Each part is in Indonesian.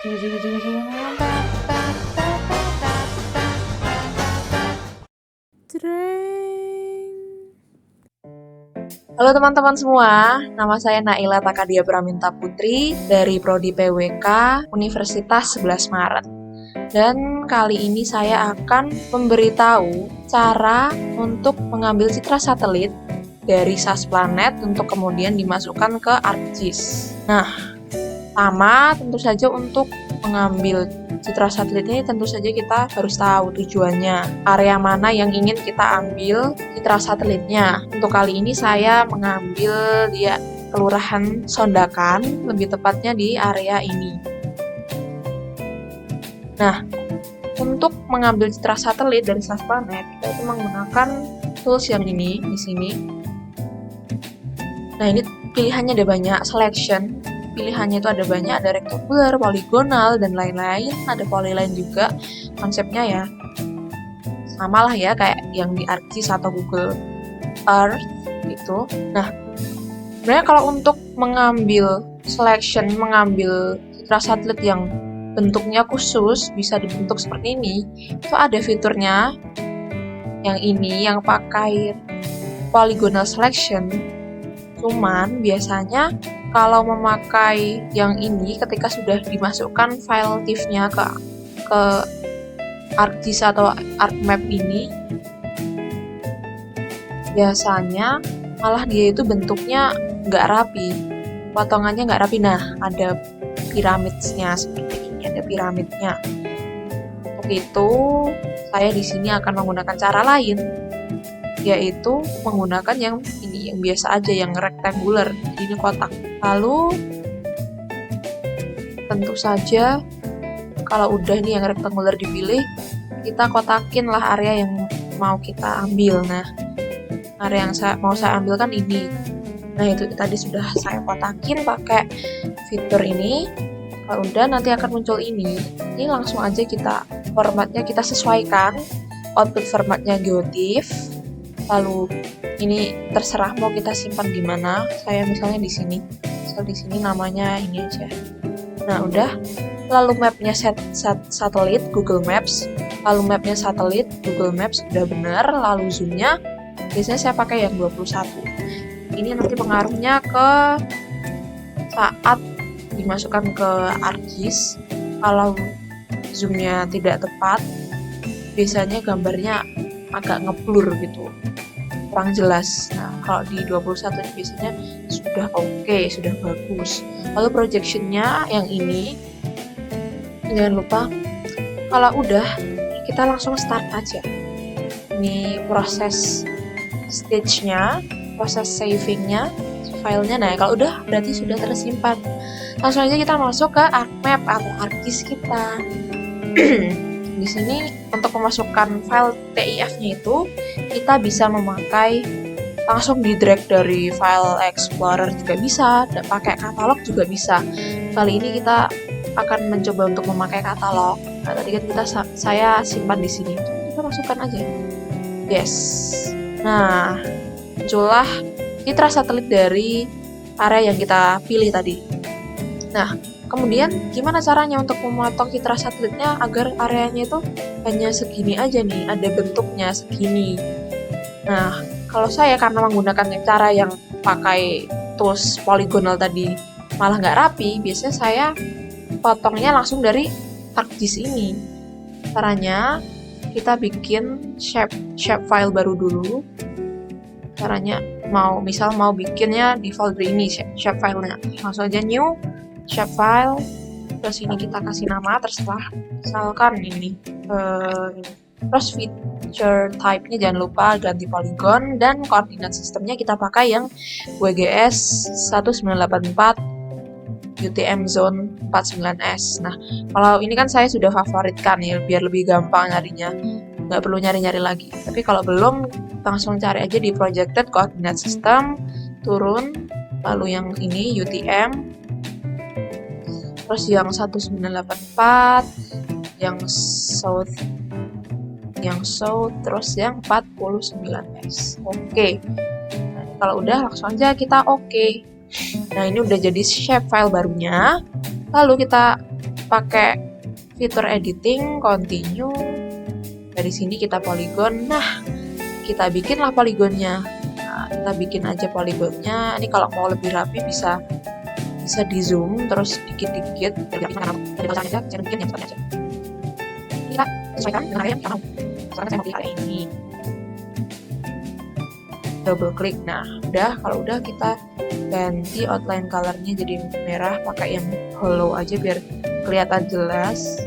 Halo teman-teman semua, nama saya Naila Takadia Praminta Putri dari Prodi PWK Universitas 11 Maret. Dan kali ini saya akan memberitahu cara untuk mengambil citra satelit dari SAS Planet untuk kemudian dimasukkan ke ArcGIS. Nah, sama tentu saja untuk mengambil citra satelit ini tentu saja kita harus tahu tujuannya, area mana yang ingin kita ambil citra satelitnya. Untuk kali ini saya mengambil di Kelurahan Sondakan, lebih tepatnya di area ini. Nah, untuk mengambil citra satelit dari SAS Planet, kita itu menggunakan tools yang ini di sini. Nah, ini pilihannya ada banyak, selection. Pilihannya itu ada banyak, ada rectangular, poligonal, dan lain-lain. Ada polyline juga, konsepnya ya sama lah ya kayak yang di ArcGIS atau Google Earth gitu. Nah, sebenarnya kalau untuk mengambil selection, mengambil citra satelit yang bentuknya khusus, bisa dibentuk seperti ini, itu ada fiturnya yang ini, yang pakai polygonal selection. Cuman biasanya kalau memakai yang ini ketika sudah dimasukkan file TIFF-nya ke ArcGIS atau ArcMap ini, biasanya malah dia itu bentuknya nggak rapi, potongannya nggak rapi. Nah, ada piramidnya seperti ini, ada piramidnya. Untuk itu, saya di sini akan menggunakan cara lain, yaitu menggunakan yang ini, yang biasa aja, yang rectangular, jadi ini kotak. Lalu tentu saja kalau udah nih yang rectangular dipilih, kita kotakin lah area yang mau kita ambil. Nah, area yang mau saya ambil kan ini. Nah, itu tadi sudah saya kotakin pakai fitur ini. Kalau udah nanti akan muncul ini. Ini langsung aja kita formatnya kita sesuaikan. Output formatnya GeoTIFF. Lalu ini terserah mau kita simpan di mana. Saya misalnya di sini. Misal di sini namanya ini aja. Nah, udah. Lalu mapnya satelit Google Maps. Lalu mapnya satelit Google Maps sudah benar. Lalu zoomnya biasanya saya pakai yang 21. Ini nanti pengaruhnya ke saat dimasukkan ke ArcGIS. Kalau zoomnya tidak tepat, biasanya gambarnya agak ngeblur gitu, kurang jelas. Nah, kalau di 21 ini biasanya sudah oke, sudah bagus. Lalu projectionnya yang ini, jangan lupa kalau udah kita langsung start aja. Ini proses stage-nya, proses saving-nya, filenya. Nah, kalau udah berarti sudah tersimpan. Langsung aja kita masuk ke ArcMap atau ArcGIS kita. Di sini untuk memasukkan file TIF-nya itu kita bisa memakai langsung di drag dari file Explorer juga bisa, pakai katalog juga bisa. Kali ini kita akan mencoba untuk memakai katalog. Nah, tadi kan saya simpan di sini. Kita masukkan aja. Yes. Nah, muncullah citra satelit dari area yang kita pilih tadi. Nah, kemudian gimana caranya untuk memotong citra satelitnya agar areanya itu hanya segini aja nih, ada bentuknya segini. Nah, kalau saya karena menggunakan cara yang pakai tools polygonal tadi malah nggak rapi, biasanya saya potongnya langsung dari ArcGIS ini. Caranya kita bikin shape file baru dulu. Caranya mau bikinnya di folder ini shape filenya, langsung aja new shape file, terus ini kita kasih nama terserah, misalkan ini terus feature type-nya jangan lupa ganti polygon, dan koordinat sistemnya kita pakai yang WGS 1984 UTM zone 49S. Nah, kalau ini kan saya sudah favoritkan ya, biar lebih gampang nyarinya, nggak perlu nyari-nyari lagi. Tapi kalau belum, langsung cari aja di projected coordinate system, turun, lalu yang ini UTM, terus yang 1984, yang south, terus yang 49S. Oke. Nah, kalau udah langsung aja kita oke. Nah, ini udah jadi shape file barunya. Lalu kita pakai fitur editing, continue. Dari sini kita polygon. Nah, kita bikinlah polygonnya. Nah, kita bikin aja polygonnya. Ini kalau mau lebih rapi bisa di zoom terus dikit-dikit. Kita sesuaikan dengan area yang kita mau. Misalkan saya mau pilih area ini. Double klik. Nah, kalau udah kita ganti outline colornya jadi merah, pakai yang hollow aja biar kelihatan jelas.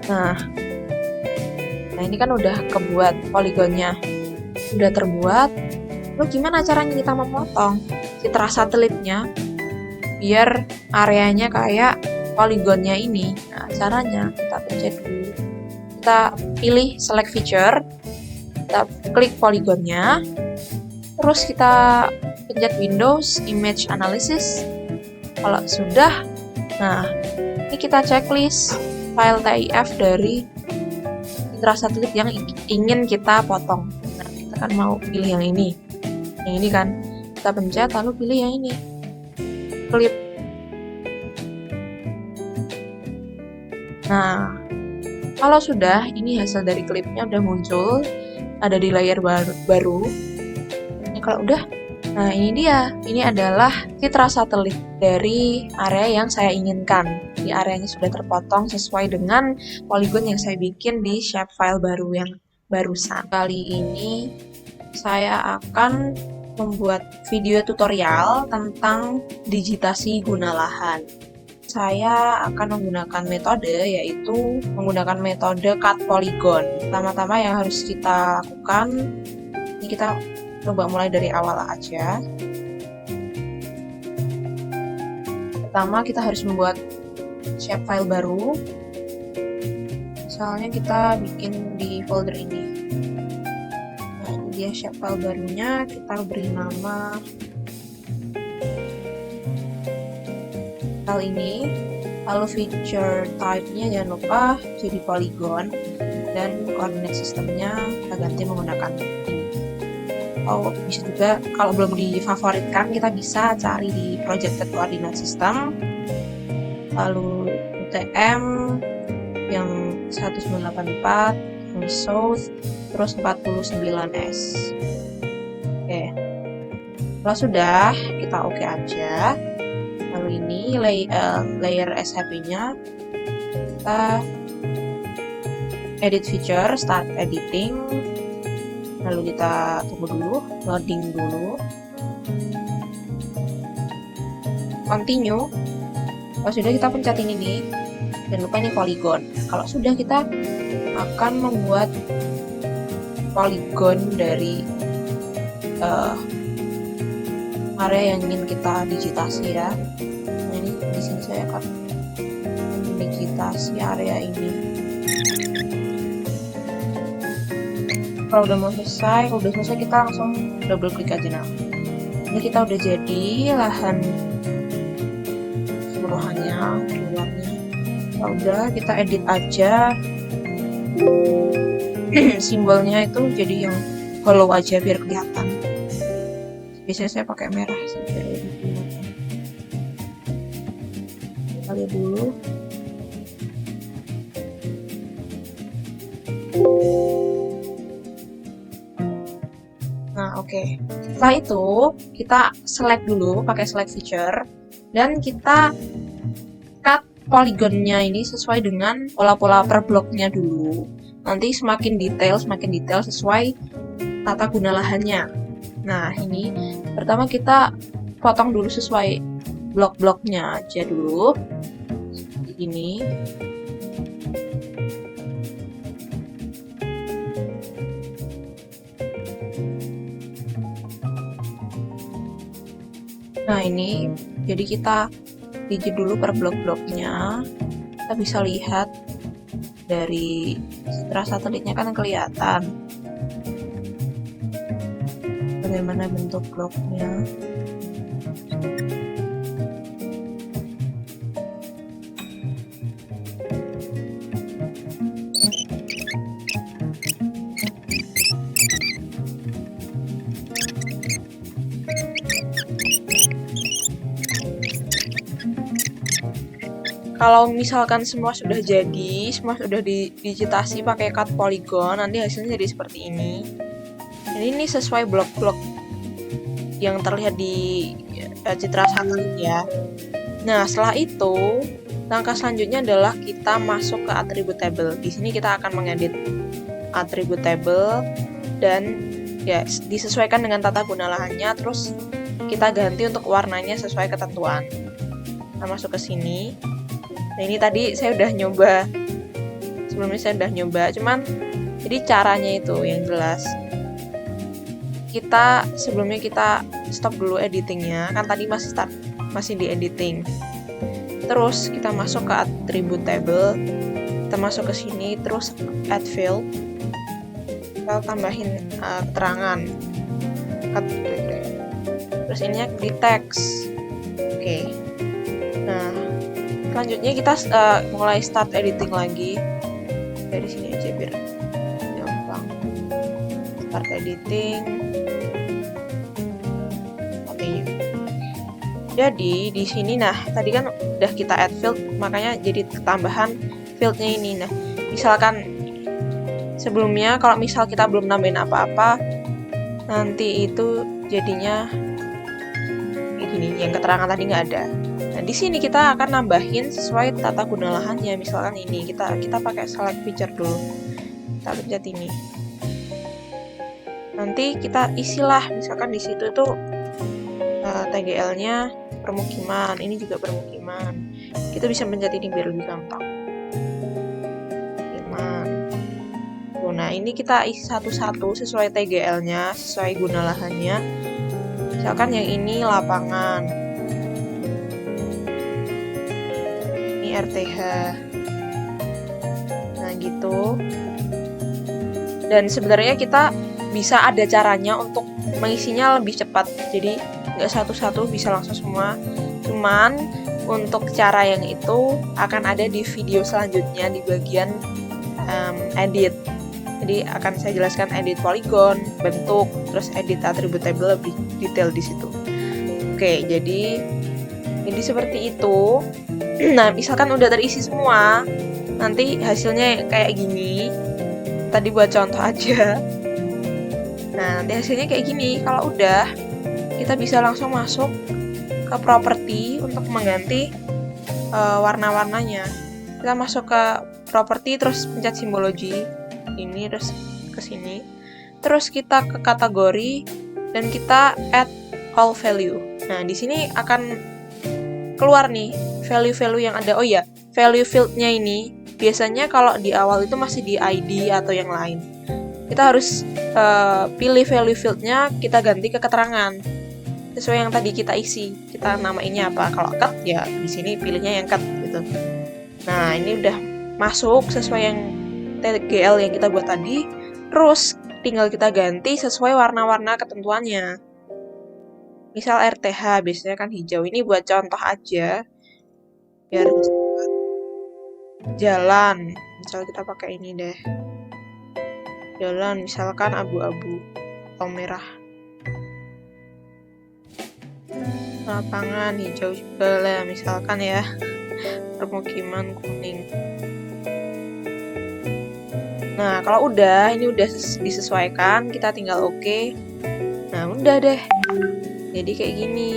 Nah ini kan udah kebuat polygonnya, udah terbuat. Lalu gimana caranya kita memotong citra satelitnya biar areanya kayak polygonnya ini? Nah, caranya kita pencet dulu, kita pilih select feature, kita klik polygonnya, terus kita pencet Windows Image Analysis. Kalau sudah, nah ini kita checklist file TIF dari citra satelit yang ingin kita potong. Nah, kita kan mau pilih yang ini kan, kita pencet lalu pilih yang ini, klip. Nah, kalau sudah, ini hasil dari klipnya udah muncul, ada di layar baru. Ini kalau udah, nah ini dia, ini adalah citra satelit dari area yang saya inginkan. Di areanya sudah terpotong sesuai dengan polygon yang saya bikin di shapefile baru yang barusan. Kali ini saya akan membuat video tutorial tentang digitasi guna lahan. Saya akan menggunakan metode, yaitu menggunakan metode cut polygon. Pertama-tama yang harus kita lakukan, ini kita coba mulai dari awal aja. Pertama kita harus membuat shapefile baru. Misalnya kita bikin di folder ini. Nah, ini dia shapefile barunya, kita beri nama file ini. Lalu feature type-nya jangan lupa jadi polygon, dan coordinate sistemnya kita ganti menggunakan ini. Oh, bisa juga kalau belum difavoritkan kita bisa cari di projected coordinate system, lalu UTM yang 1984, yang south, terus 49S. Oke, kalau sudah kita oke aja. Lalu ini layer SHP-nya kita edit feature, start editing. Lalu kita tunggu dulu, loading dulu, continue. Kalau sudah kita pencet ini nih, dan lupa ini polygon. Kalau sudah kita akan membuat polygon dari area yang ingin kita digitasi ya. Nah, ini di sini saya akan digitasi area ini. Kalau udah selesai kita langsung double klik aja. Nah, ini kita udah jadi lahan seluruhannya, luarnya. Kalau udah kita edit aja simbolnya itu jadi yang hollow aja biar kelihatan. Biasanya saya pakai merah sih biar lebih kelihatan. Kita lihat dulu. Nah, oke. Setelah itu, kita select dulu pakai select feature, dan kita cut polygonnya ini sesuai dengan pola-pola per bloknya dulu. Nanti semakin detail sesuai tata guna lahannya. Nah, ini pertama kita potong dulu sesuai blok-bloknya aja dulu. Seperti ini. Nah, ini jadi kita digit dulu per blok-bloknya. Kita bisa lihat dari citra satelitnya kan kelihatan bagaimana bentuk bloknya. Kalau misalkan semua sudah jadi, semua sudah digitasi pakai cut polygon, nanti hasilnya jadi seperti ini. Ini sesuai blok-blok yang terlihat di citra satelit ya. Nah, setelah itu, langkah selanjutnya adalah kita masuk ke attribute table. Di sini kita akan mengedit attribute table dan ya disesuaikan dengan tata guna lahannya, terus kita ganti untuk warnanya sesuai ketentuan. Kita masuk ke sini. Nah, ini tadi saya udah nyoba. Sebelumnya saya udah nyoba, cuman jadi caranya itu yang jelas. Sebelumnya kita stop dulu editingnya, kan tadi masih di editing. Terus kita masuk ke attribute table, kita masuk ke sini, terus add field, kita tambahin keterangan, terus ini di text. Oke. Nah, selanjutnya kita mulai start editing lagi. Dari sini aja biar gampang. Start editing. Jadi di sini, nah tadi kan udah kita add field, makanya jadi tambahan fieldnya ini. Nah, misalkan sebelumnya kalau misal kita belum nambahin apa-apa, nanti itu jadinya ini yang keterangan tadi nggak ada. Nah, di sini kita akan nambahin sesuai tata guna lahannya. Misalkan ini kita pakai select feature dulu. Kita pencet ini. Nanti kita isilah, misalkan di situ tuh TGL-nya permukiman, ini juga permukiman. Kita bisa pencet ini biar lebih gampang. Permukiman. Nah, ini kita isi satu-satu sesuai TGL-nya, sesuai guna lahannya. Misalkan yang ini lapangan. Ini RTH. Nah, gitu. Dan sebenarnya kita bisa ada caranya untuk mengisinya lebih cepat. Jadi nggak satu-satu, bisa langsung semua. Cuman untuk cara yang itu akan ada di video selanjutnya di bagian edit. Jadi akan saya jelaskan edit polygon, bentuk, terus edit attribute table lebih detail di situ. Oke, jadi seperti itu. Nah, misalkan udah terisi semua, nanti hasilnya kayak gini. Tadi buat contoh aja. Nah, nanti hasilnya kayak gini. Kalau udah, kita bisa langsung masuk ke properti untuk mengganti warna-warnanya. Kita masuk ke properti, terus pencet simbologi ini, terus ke sini. Terus kita ke kategori dan kita add all value. Nah, di sini akan keluar nih value-value yang ada. Oh iya, value field-nya ini biasanya kalau di awal itu masih di ID atau yang lain. Kita harus pilih value field-nya, kita ganti ke keterangan sesuai yang tadi kita isi. Kita namainnya apa? Kalau cut ya di sini pilihnya yang cut gitu. Nah, ini udah masuk sesuai yang TGL yang kita buat tadi. Terus tinggal kita ganti sesuai warna-warna ketentuannya. Misal RTH biasanya kan hijau. Ini buat contoh aja. Biar jalan. Misal kita pakai ini deh. Jalan misalkan abu-abu atau merah. Lapangan hijau juga lah misalkan ya. Permukiman kuning. Nah, kalau udah, ini udah disesuaikan, kita tinggal oke. Nah, udah deh. Jadi kayak gini.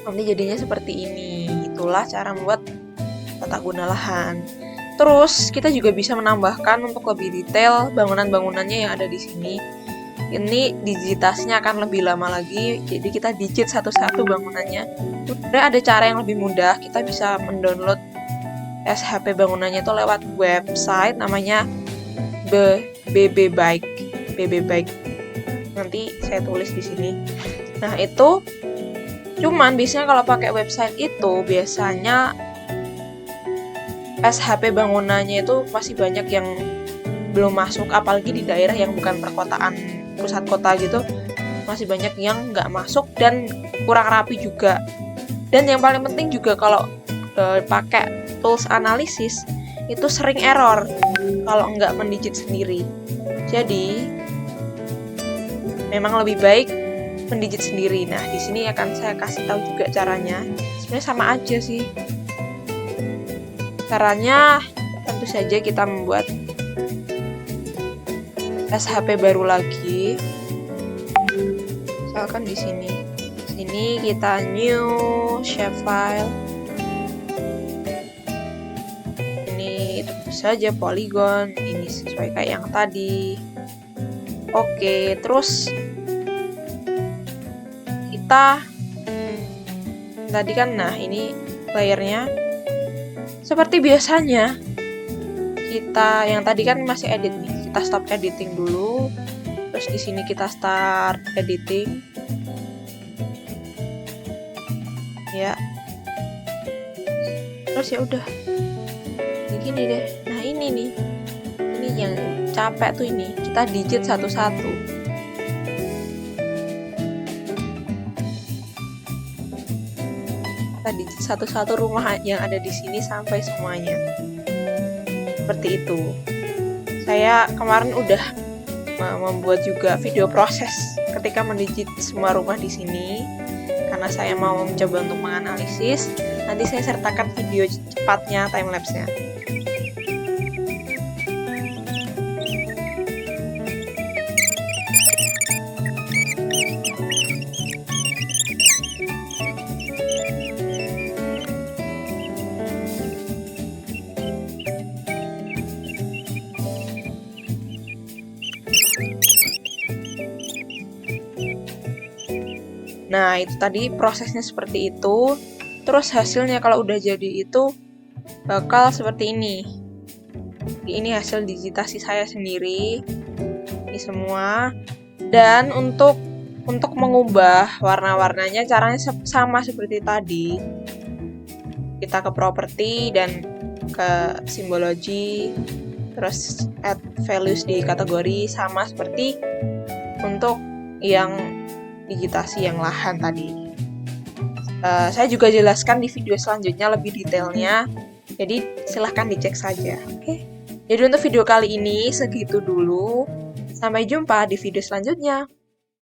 Nanti jadinya seperti ini. Itulah cara membuat tata guna lahan. Terus, kita juga bisa menambahkan untuk lebih detail bangunan-bangunannya yang ada di sini. Ini digitasinya akan lebih lama lagi, jadi kita digit satu-satu bangunannya. Sebenarnya ada cara yang lebih mudah, kita bisa mendownload SHP bangunannya itu lewat website namanya BB Bike. Nanti saya tulis di sini. Nah, itu cuman biasanya kalau pakai website itu biasanya SHP bangunannya itu masih banyak yang belum masuk, apalagi di daerah yang bukan perkotaan, pusat kota gitu, masih banyak yang nggak masuk dan kurang rapi juga. Dan yang paling penting juga kalau pakai tools analisis itu sering error kalau nggak mendigit sendiri. Jadi memang lebih baik mendigit sendiri. Nah, di sini akan saya kasih tahu juga caranya. Sebenarnya sama aja sih. Caranya tentu saja kita membuat SHP baru lagi. Misalkan di sini. Sini kita new shapefile. Ini tentu saja polygon, ini sesuai kayak yang tadi. Oke, terus kita tadi kan, nah ini layernya seperti biasanya kita yang tadi kan masih edit nih, kita stop editing dulu, terus di sini kita start editing ya, terus ya udah begini deh. Nah ini nih, ini yang capek tuh, ini kita digit satu-satu. Digit satu-satu rumah yang ada di sini sampai semuanya. Seperti itu. Saya kemarin udah membuat juga video proses ketika mendigit semua rumah di sini karena saya mau mencoba untuk menganalisis. Nanti saya sertakan video cepatnya, timelapse-nya. Nah, itu tadi prosesnya seperti itu. Terus hasilnya kalau udah jadi itu bakal seperti ini. Ini hasil digitasi saya sendiri. Ini semua. Dan untuk mengubah warna-warnanya caranya sama seperti tadi. Kita ke property dan ke simbology. Terus add values di kategori, sama seperti untuk yang digitasi yang lahan tadi. Saya juga jelaskan di video selanjutnya lebih detailnya, jadi silahkan dicek saja. Oke. Jadi untuk video kali ini segitu dulu. Sampai jumpa di video selanjutnya.